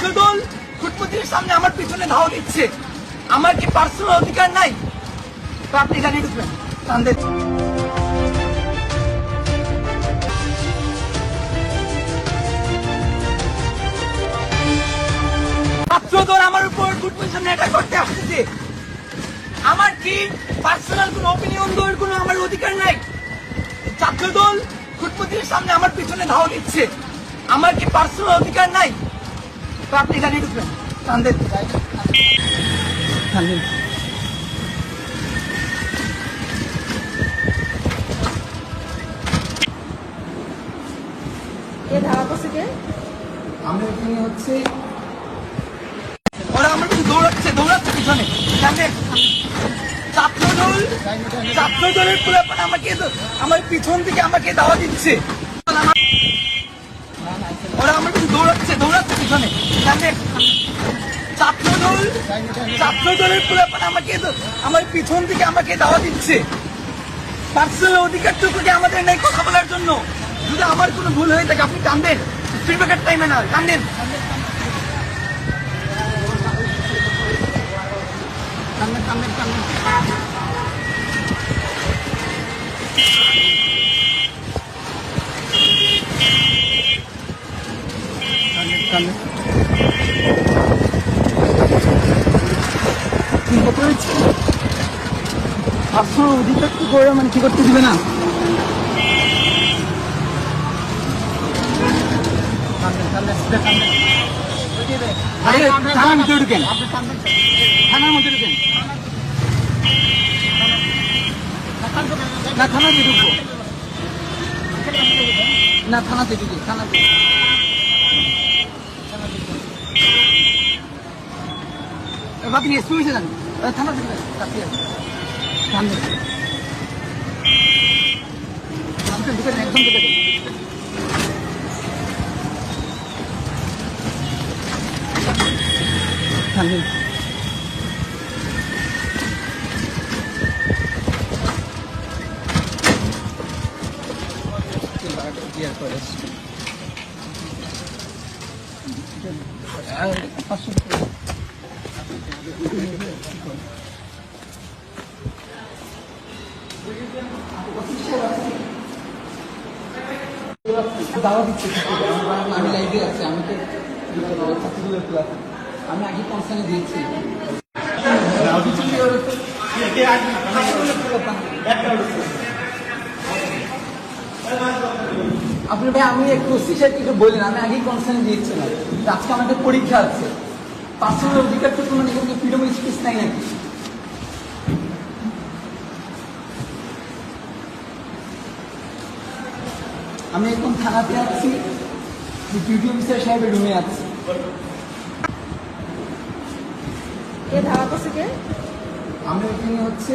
ছাত্রদল ফুটপথের সামনে আমার পিছনে ধাওয়া দিচ্ছে, আমার কি পার্সোনাল অধিকার নাই? তো আপনি গাড়ি ঢুকবেন তাদের ছাত্রদল আমার উপর ফুটপথের সামনে অ্যাটাক করতে আসতেছে, আমার কি পার্সোনাল কোনো অপিনিয়ন দেওয়ার কোনো আমার অধিকার নাই? ছাত্রদল ফুটপথের সামনে আমার পিছনে ধাওয়া দিচ্ছে, আমার কি পার্সোনাল অধিকার নাই? তো আপনি গাড়ি ঢুকবেন তাদের এ ধাওয়া করছে কে? আমরা এখানে হচ্ছে ওরা আমার পিছনে দৌড়াচ্ছে পিছনে জানেন? ছাত্রদলের পুরাপান আমাকে আমার পিছন থেকে আমাকে দাওয়া দিচ্ছে, ওরা আমার পিছনে দৌড়াচ্ছে পিছনে জানেন? ছাত্রদলের পুরাপান আমাকে আমার পিছন থেকে আমাকে দাওয়া দিচ্ছে, পার্সোনাল অধিকারটুকু কি আমাদের নেই কথা বলার জন্য? যদি আমার কোনো ভুল হয়ে থাকে আপনি কান্দেন, স্পিড ব্রেকার টাইমে না কান্দেন। পার্সোনাল অধিকার কি করে মানে কি করতে দিবে না? থানার মধ্যে ঢুকেন, থানার মধ্যে ঢুকেন। না থানাতে ঢুকবো না, থানাতে ঢুকি, থানাতে বাকি নিয়ে শুয়েছে জানি থানাতে সামনে ঢুকে একদম ঢুকে দেন। সামনে দাওয়া দিচ্ছে, আমি লাইভে আছি, আমি তো ছাত্রদলের ক্লাস, আমি আগে কনসার্নে দিয়েছি। আপনি ভাই আমি একটু সিসার কিছু বললেন, আমি আগেই কনসার্ন দিয়েছিলাম, আজকে আমাদের পরীক্ষা আছে, পার্সোনাল অধিকার তো মানে ফ্রিডম অফ স্পিচ নাই নাকি? আমি এখন থানাতে আছি, ডিউটি অফিসার সাহেবের রুমে আছি। এ ধাওয়া করছে কে? আমরা এখানে হচ্ছে